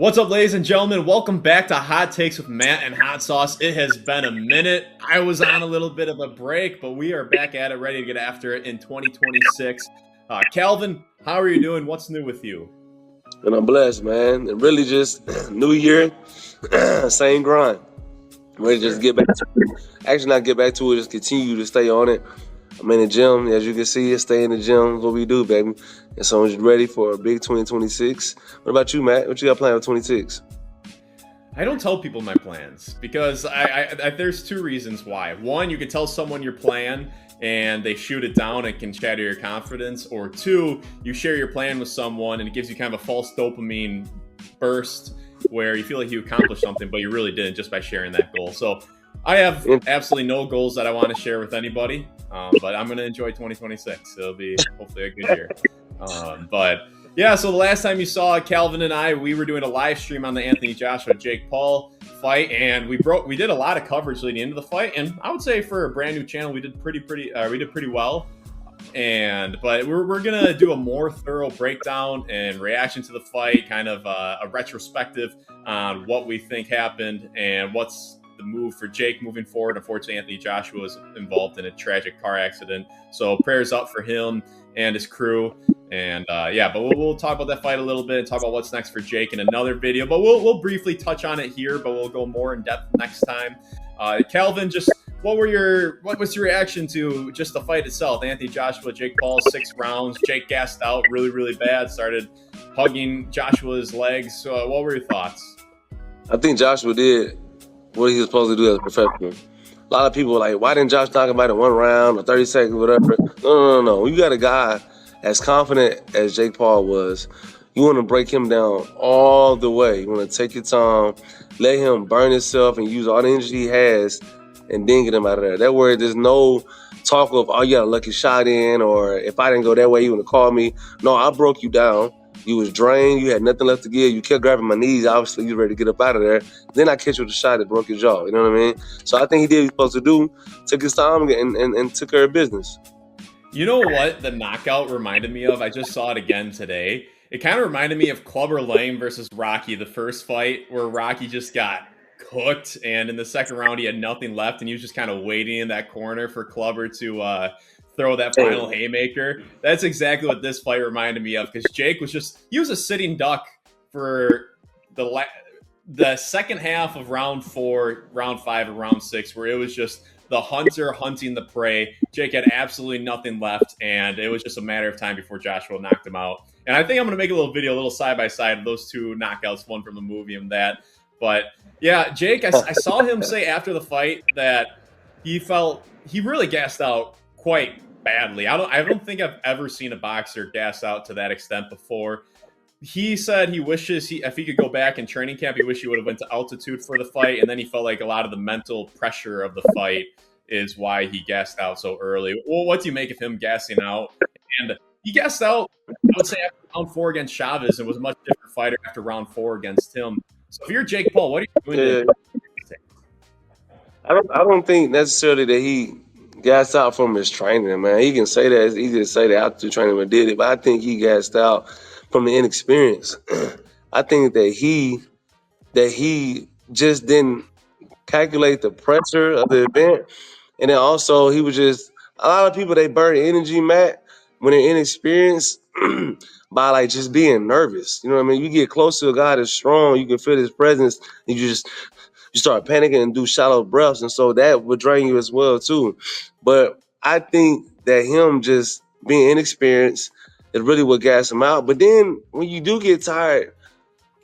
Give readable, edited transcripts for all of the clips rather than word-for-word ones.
What's up, ladies and gentlemen? Welcome back to Hot Takes with Matt and Hot Sauce. It has been a minute. I was on a little bit of a break, but we are back at it, ready to get after it in 2026. Kalvin, how are you doing? What's new with you? And I'm blessed, man. And really just new year, same grind. Ready to just get back to it. Actually, not get back to it, just continue to stay on it. I'm in the gym, as you can see, stay in the gym. What we do, baby. And so I'm just ready for a big 2026. What about you, Matt? What you got planned for 26? I don't tell people my plans because there's two reasons why. One, you can tell someone your plan and they shoot it down, it can shatter your confidence. Or two, you share your plan with someone and it gives you kind of a false dopamine burst where you feel like you accomplished something, but you really didn't just by sharing that goal. So I have absolutely no goals that I want to share with anybody, but I'm going to enjoy 2026. It'll be hopefully a good year. But yeah, so the last time you saw Kalvin and I, we were doing a live stream on the Anthony Joshua Jake Paul fight, and we did a lot of coverage leading into the fight, and I would say for a brand new channel, we did pretty well. But we're gonna do a more thorough breakdown and reaction to the fight, kind of a retrospective on what we think happened and what's the move for Jake moving forward. Unfortunately, Anthony Joshua was involved in a tragic car accident, so prayers up for him and his crew. And but we'll talk about that fight a little bit and talk about what's next for Jake in another video. But we'll briefly touch on it here, but we'll go more in depth next time. Kalvin, just what was your reaction to just the fight itself? Anthony Joshua, Jake Paul, 6 rounds. Jake gassed out really bad, started hugging Joshua's legs. So what were your thoughts? I think Joshua did what he was supposed to do as a professional. A lot of people were like, why didn't Josh talk about it 1 round or 30 seconds, whatever? No. You got a guy as confident as Jake Paul was. You want to break him down all the way. You want to take your time, let him burn himself and use all the energy he has and then get him out of there. That way there's no talk of, oh, you got a lucky shot in, or if I didn't go that way, you want to call me. No, I broke you down. You was drained. You had nothing left to give. You kept grabbing my knees. Obviously, you were ready to get up out of there. Then I catch you with a shot that broke your jaw. You know what I mean? So I think he did what he was supposed to do, took his time and took care of business. You know what the knockout reminded me of? I just saw it again today. It kind of reminded me of Clubber Lang versus Rocky, the first fight where Rocky just got cooked, and in the second round he had nothing left, and he was just kind of waiting in that corner for Clubber to throw that final haymaker. That's exactly what this fight reminded me of, because Jake was a sitting duck for the second half of round 4, round 5, and round 6, where it was just the hunter hunting the prey. Jake had absolutely nothing left, and it was just a matter of time before Joshua knocked him out. And I think I'm going to make a little video, a little side-by-side of those two knockouts, one from the movie and that. But yeah, Jake, I saw him say after the fight that he felt he really gassed out quite badly. I don't think I've ever seen a boxer gas out to that extent before. He said he wishes if he could go back in training camp, he wished he would have went to altitude for the fight, and then he felt like a lot of the mental pressure of the fight is why he gassed out so early. Well, what do you make of him gassing out? And he gassed out, I would say, after round 4 against Chavez, and was a much different fighter after round 4 against him. So if you're Jake Paul, what are you doing? I don't think necessarily that he gassed out from his training, man. He can say that. It's easy to say that altitude training when did it, but I think he gassed out from the inexperience. I think that he just didn't calculate the pressure of the event, and then also he was just a lot of people, they burn energy, Matt, when they're inexperienced by like just being nervous. You know what I mean? You get close to a guy that's strong, you can feel his presence, and you start panicking and do shallow breaths, and so that would drain you as well too. But I think that him just being inexperienced is really what gassed him out. But then when you do get tired,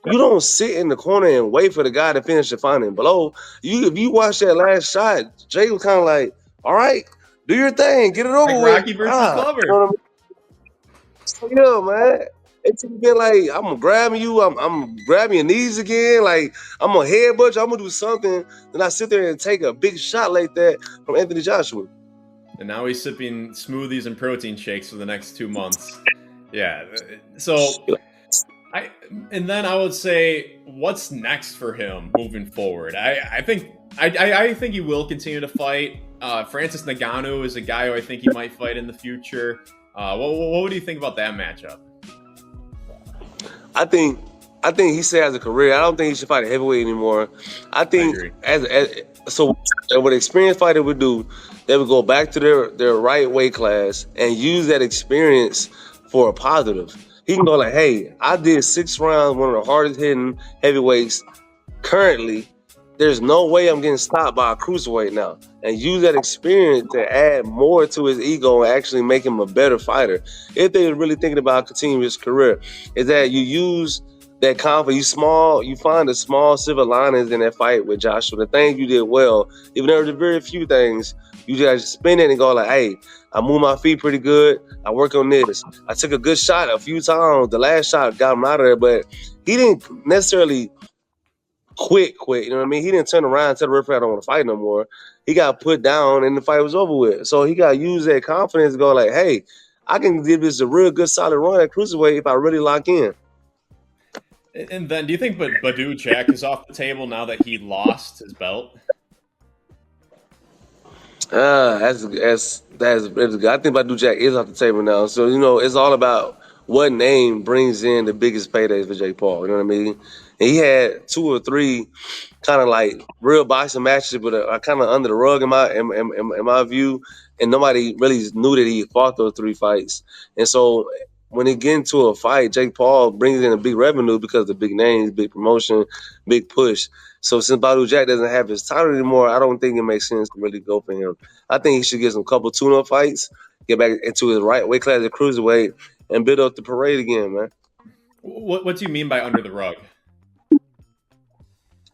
you don't sit in the corner and wait for the guy to finish the final blow. If you watch that last shot, Jay was kind of like, all right, do your thing, get it over like with. Rocky versus Clubber. You know what I mean? So, yeah, man. It's been like, I'm grabbing you, I'm grabbing your knees again, like I'm gonna headbutt you, I'm gonna do something. Then I sit there and take a big shot like that from Anthony Joshua. And now he's sipping smoothies and protein shakes for the next 2 months. Yeah. So and then I would say, what's next for him moving forward? I think he will continue to fight. Francis Ngannou is a guy who I think he might fight in the future. What do you think about that matchup? I think I think he said as a career, I don't think he should fight a heavyweight anymore. I I think agree. so what an experienced fighter would do, they would go back to their right weight class and use that experience for a positive. He can go like, hey, I did 6 rounds, one of the hardest hitting heavyweights currently. There's no way I'm getting stopped by a cruiserweight now. And use that experience to add more to his ego and actually make him a better fighter. If they're really thinking about continuing his career, is that you use that confidence, you find the small silver linings in that fight with Joshua. The things you did well, even though there were very few things, you just spin it and go like, hey, I move my feet pretty good. I work on this. I took a good shot a few times. The last shot got him out of there, but he didn't necessarily quit. You know what I mean? He didn't turn around and tell the referee I don't want to fight no more. He got put down and the fight was over with. So he got to use that confidence to go like, hey, I can give this a real good solid run at cruiserweight if I really lock in. And then, do you think Badou Jack is off the table now that he lost his belt? That's good. I think Badou Jack is off the table now. So it's all about what name brings in the biggest paydays for Jake Paul. You know what I mean? And he had 2 or 3 kind of like real boxing matches, but are kind of under the rug in my view. And nobody really knew that he fought those 3 fights. And so when he get into a fight, Jake Paul brings in a big revenue because of the big names, big promotion, big push. So since Badou Jack doesn't have his title anymore, I don't think it makes sense to really go for him. I think he should get some couple tune-up fights, get back into his right weight class at cruiserweight, and build up the parade again, man. What do you mean by under the rug?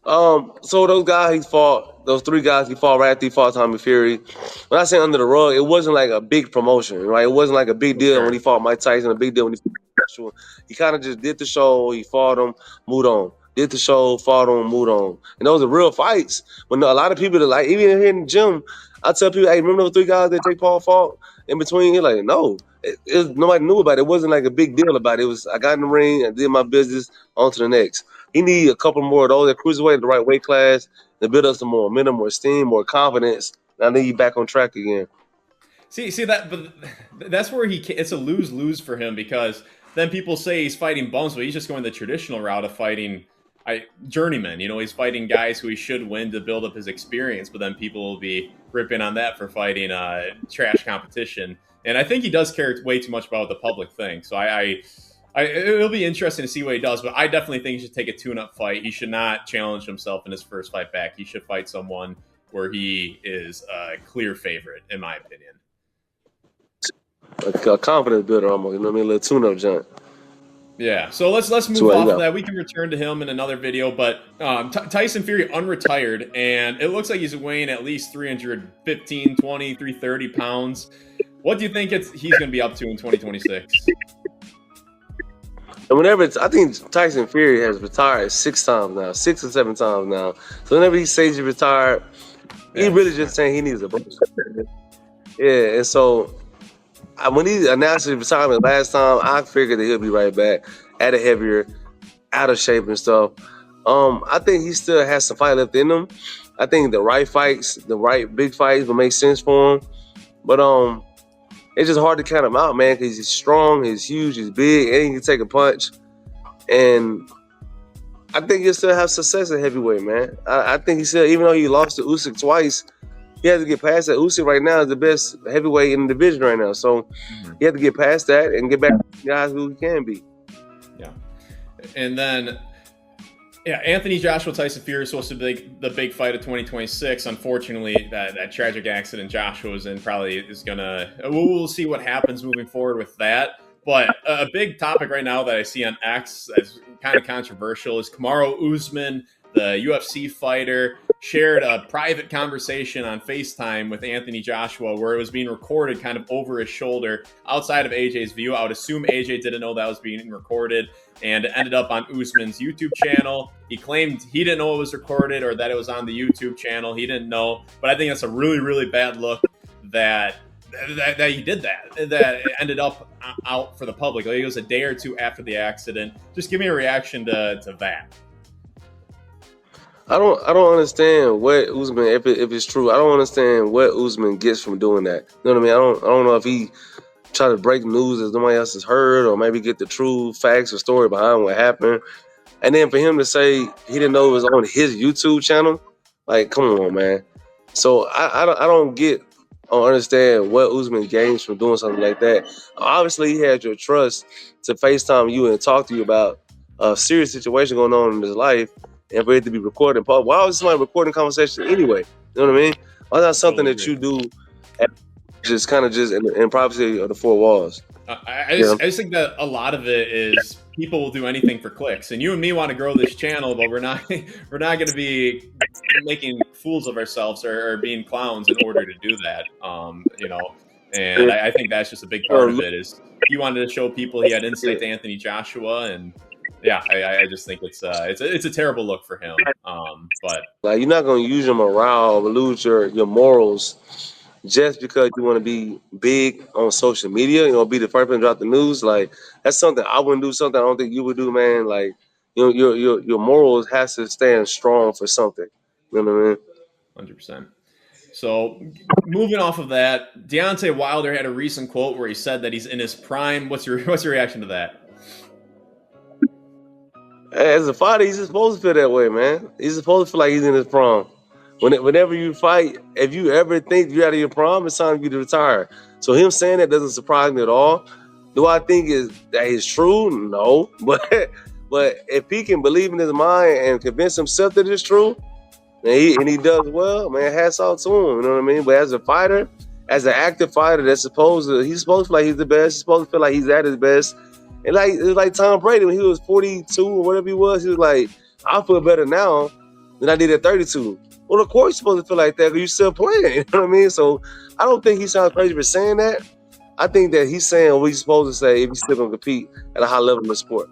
So those guys he fought, those 3 guys he fought right after he fought Tommy Fury. When I say under the rug, it wasn't like a big promotion, right? It wasn't like a big deal when he fought Mike Tyson, a big deal when he fought Joshua. He kind of just did the show, he fought him, moved on. Did the show, fought him, moved on. And those are real fights. When a lot of people that like, even here in the gym, I tell people, hey, remember those 3 guys that Jake Paul fought in between? He's like, no. Nobody knew about it. It wasn't like a big deal about it. It was, I got in the ring, I did my business, on to the next. He need a couple more of those at cruiserweight in the right weight class to build up some more momentum, more steam, more confidence. And I think he's back on track again. See that, but that's where it's a lose-lose for him, because then people say he's fighting bums, but he's just going the traditional route of fighting journeymen. He's fighting guys who he should win to build up his experience, but then people will be ripping on that for fighting trash competition. And I think he does care way too much about the public thing. So it'll be interesting to see what he does, but I definitely think he should take a tune-up fight. He should not challenge himself in his first fight back. He should fight someone where he is a clear favorite, in my opinion. A confidence builder almost, you know what I mean? A little tune-up junk. Yeah, so let's move off of that. We can return to him in another video, but Tyson Fury unretired, and it looks like he's weighing at least 315, 20, 330 pounds. What do you think he's going to be up to in 2026? And I think Tyson Fury has retired 6 times now, 6 or 7 times now. So whenever he says he retired, he really just saying he needs a break. Yeah, and so when he announced his retirement last time, I figured that he'll be right back at a heavier, out of shape and stuff. I think he still has some fight left in him. I think the right fights, the right big fights will make sense for him. But it's just hard to count him out, man, because he's strong, he's huge, he's big, and he can take a punch. And I think he'll still have success at heavyweight, man. I think he still, even though he lost to Usyk twice, he has to get past that. Usyk right now is the best heavyweight in the division right now. So he has to get past that and get back to the guys who he can be. Yeah. And then, Anthony Joshua, Tyson Fury is supposed to be the big fight of 2026. Unfortunately, that tragic accident Joshua was in probably is going to... We'll see what happens moving forward with that. But a big topic right now that I see on X that's kind of controversial is Kamaru Usman, the UFC fighter, shared a private conversation on FaceTime with Anthony Joshua where it was being recorded kind of over his shoulder outside of AJ's view. I would assume AJ didn't know that was being recorded, and it ended up on Usman's YouTube channel. He claimed he didn't know it was recorded or that it was on the YouTube channel. He didn't know, but I think that's a really, really bad look that he did that it ended up out for the public. Like, it was a day or 2 after the accident. Just give me a reaction to that. I don't understand what Usman, if it's true, I don't understand what Usman gets from doing that. You know what I mean? I don't know if he try to break news that nobody else has heard, or maybe get the true facts or story behind what happened. And then for him to say he didn't know it was on his YouTube channel, like, come on, man. So I don't understand what Usman gains from doing something like that. Obviously, he had your trust to FaceTime you and talk to you about a serious situation going on in his life, and for it to be recorded. Why was somebody recording conversation anyway? You know what I mean? Why not something Totally that agree. you do, just kind of just in privacy of the four walls? I Yeah. just think that a lot of it is people will do anything for clicks, and you and me want to grow this channel, but we're not we're not going to be making fools of ourselves or being clowns in order to do that. And I think that's just a big part of it. Is he wanted to show people he had insight to Anthony Joshua, and yeah, I just think it's a terrible look for him. But Like, you're not gonna use your morale or lose your morals just because you want to be big on social media. You know, be the first person to drop the news. Like, that's something I wouldn't do. Something I don't think you would do, man. Like, your morals has to stand strong for something. You know what I mean? 100%. So, moving off of that, Deontay Wilder had a recent quote where he said that he's in his prime. What's your reaction to that? As a fighter, he's supposed to feel that way, man. He's supposed to feel like he's in his prime. Whenever you fight, if you ever think you're out of your prime, it's time for you to retire. So him saying that doesn't surprise me at all. Do I think that is true? No, but if he can believe in his mind and convince himself that it's true, and he does well, man, hats off to him. You know what I mean? But as a fighter, as an active fighter, he's supposed to feel like he's the best. He's supposed to feel like he's at his best. And like, it was like Tom Brady when he was 42 or whatever he was like, I feel better now than I did at 32. Well, of course you're supposed to feel like that because you're still playing. You know what I mean? So I don't think he sounds crazy for saying that. I think that he's saying what he's supposed to say if he's still going to compete at a high level in the sport.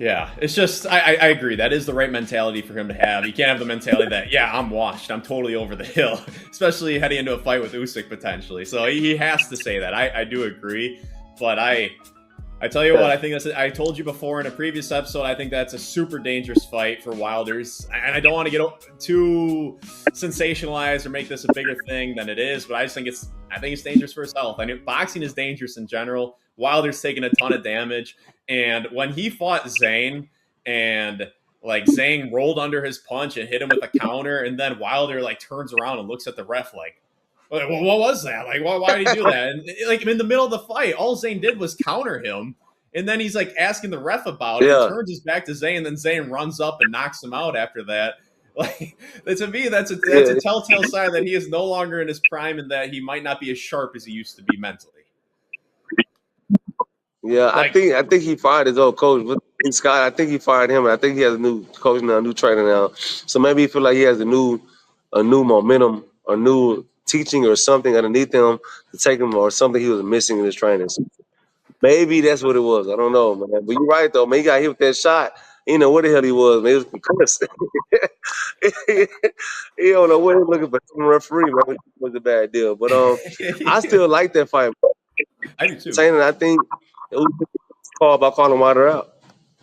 Yeah, it's just I agree. That is the right mentality for him to have. You can't have the mentality that I'm washed, I'm totally over the hill, especially heading into a fight with Usyk potentially. So he has to say that. I do agree, but I tell you what, I think I told you before in a previous episode, I think that's a super dangerous fight for Wilder's. And I don't want to get too sensationalized or make this a bigger thing than it is, but I think it's dangerous for his health. I mean, boxing is dangerous in general. Wilder's taking a ton of damage. And when he fought Zane and like Zane rolled under his punch and hit him with a counter, and then Wilder like turns around and looks at the ref like, well, what was that? Like, why did he do that? And like in the middle of the fight, all Zane did was counter him. And then he's like asking the ref about it. Yeah. He turns his back to Zane, and then Zane runs up and knocks him out after that. Like, to me, that's a telltale sign that he is no longer in his prime and that he might not be as sharp as he used to be mentally. Yeah, Like, I think he fired his old coach, Scott. I think he fired him, and I think he has a new coach now, a new trainer now. So maybe he feel like he has a new momentum, a new teaching or something underneath him to take him, or something he was missing in his training. So maybe that's what it was. I don't know, man. But you're right though, man. He got hit with that shot. He didn't know where the hell he was, man. He was concussed. He don't know what he was looking for. Some referee, man, which was a bad deal. But I still like that fight. I do too. Saying, I think it was called by calling Wilder out.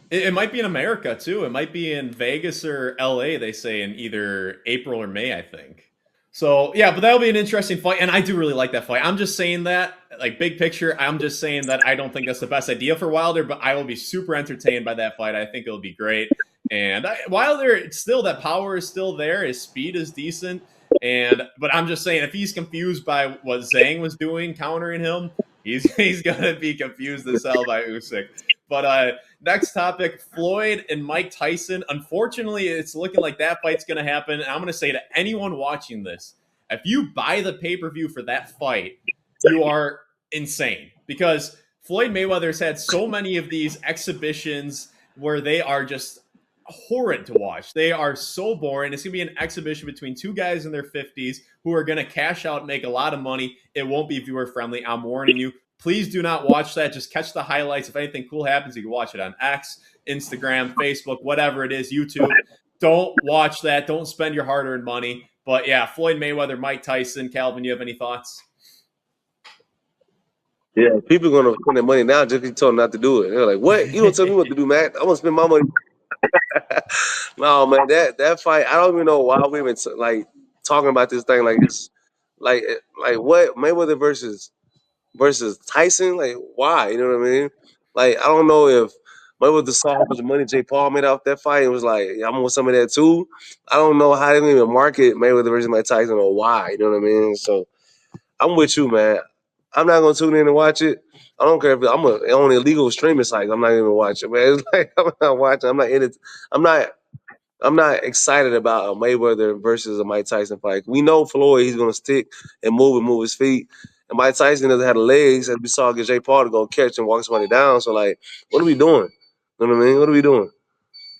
It might be in America too. It might be in Vegas or LA, they say in either April or May, I think. So yeah, but that'll be an interesting fight, and I do really like that fight. I'm just saying that, like big picture, I'm just saying that I don't think that's the best idea for Wilder, but I will be super entertained by that fight. I think it'll be great. And Wilder, still that power is still there. His speed is decent, but I'm just saying if he's confused by what Zhang was doing, countering him, he's gonna be confused as hell by Usyk. But next topic, Floyd and Mike Tyson. Unfortunately, it's looking like that fight's going to happen. And I'm going to say to anyone watching this, if you buy the pay-per-view for that fight, you are insane. Because Floyd Mayweather's had so many of these exhibitions where they are just horrid to watch. They are so boring. It's going to be an exhibition between two guys in their 50s who are going to cash out and make a lot of money. It won't be viewer-friendly. I'm warning you. Please do not watch that. Just catch the highlights. If anything cool happens, you can watch it on X, Instagram, Facebook, whatever it is, YouTube. Don't watch that. Don't spend your hard-earned money. But yeah, Floyd Mayweather, Mike Tyson. Kalvin, you have any thoughts? Yeah, people are gonna spend their money now just because you told them not to do it. They're like, "What? You don't tell me what to do, man. I'm gonna spend my money." No, man, that fight. I don't even know why we even like talking about this thing like it's like what Mayweather versus Tyson. Like, why? You know what I mean? Like, I don't know if Mayweather saw how much money Jake Paul made off that fight and was like, yeah, I'm want some of that too. I don't know how they didn't even market Mayweather versus Mike Tyson or why. You know what I mean? So I'm with you, man. I'm not gonna tune in and watch it. I don't care if on illegal streaming sites. I'm not even watching, man. It's like I'm not watching. I'm not in it. I'm not. I'm not excited about a Mayweather versus a Mike Tyson fight. We know Floyd, he's gonna stick and move his feet. And Mike Tyson doesn't have the legs, as we saw against Jake Paul to go catch and walk somebody down. So like, what are we doing? You know what I mean? What are we doing?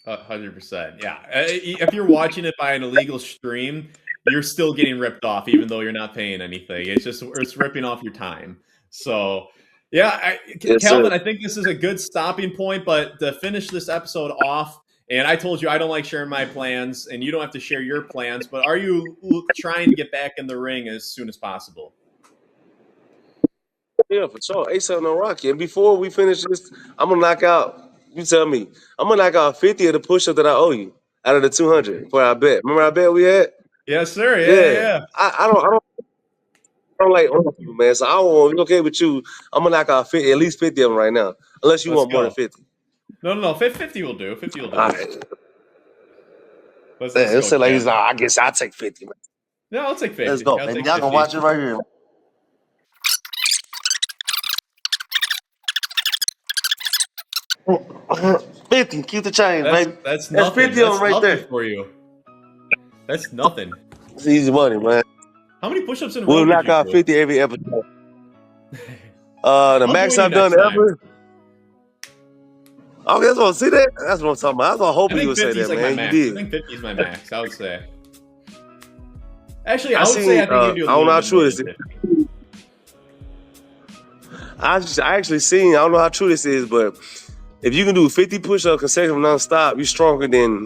100%. Yeah. If you're watching it by an illegal stream, you're still getting ripped off, even though you're not paying anything. It's ripping off your time. So, yeah, Yes, sir. Kalvin, I think this is a good stopping point. But to finish this episode off, and I told you I don't like sharing my plans, and you don't have to share your plans. But are you trying to get back in the ring as soon as possible? Yeah, for sure. ASAP no Rocky. And before we finish this, I'm gonna knock out. You tell me. I'm gonna knock out 50 of the push-ups that I owe you out of the 200 for our bet. Remember our bet we had? Yes, sir. Yeah, Yeah. yeah. I don't like older people, man. So I won't be okay with you. I'm gonna knock out 50, at least 50 of them right now. Unless you Let's want more than go. 50. No. 50 will do. 50 will do. All right. Let's Let's say go, like champ. I guess I'll take 50, man. No, I'll take 50. Let's go, I'll man. take Y'all can 50. watch it right here. 50. Keep the change, baby. That's That's nothing. 50 of them right nothing there. for you. That's nothing. It's easy money, man. How many push-ups in a row We'll did knock you out do? 50 every episode. The I'll max join you I've done next time. ever. Okay, that's what I'm see that. That's what I'm talking about. I was I hoping you think would say 50 is that, like my man. max. You I did. think 50 is my max, I would say. Actually, I I would say I think you do a don't know little how bit true more this than is. 50. I actually seen. I don't know how true this is, but if you can do 50 push-ups consecutive nonstop, you're stronger than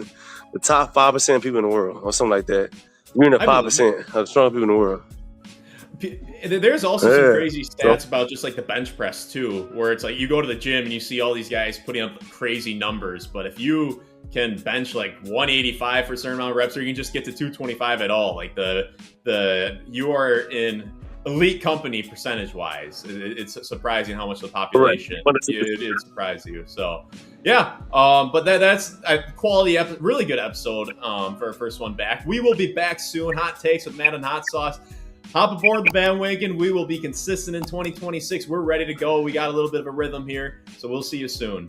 the top 5% of people in the world, or something like that. You're in the I believe it. 5% of the strongest people in the world. There's also some Yeah. crazy stats about just like the bench press too, where it's like you go to the gym and you see all these guys putting up crazy numbers, but if you can bench like 185 for a certain amount of reps, or you can just get to 225 at all, like you are in elite company percentage wise. It's surprising how much the population it surprised you. So yeah, but that's a quality really good episode for our first one back. We will be back soon. Hot takes with Matt and Hot Sauce. Hop aboard the bandwagon. We will be consistent in 2026. We're ready to go. We got a little bit of a rhythm here, so we'll see you soon.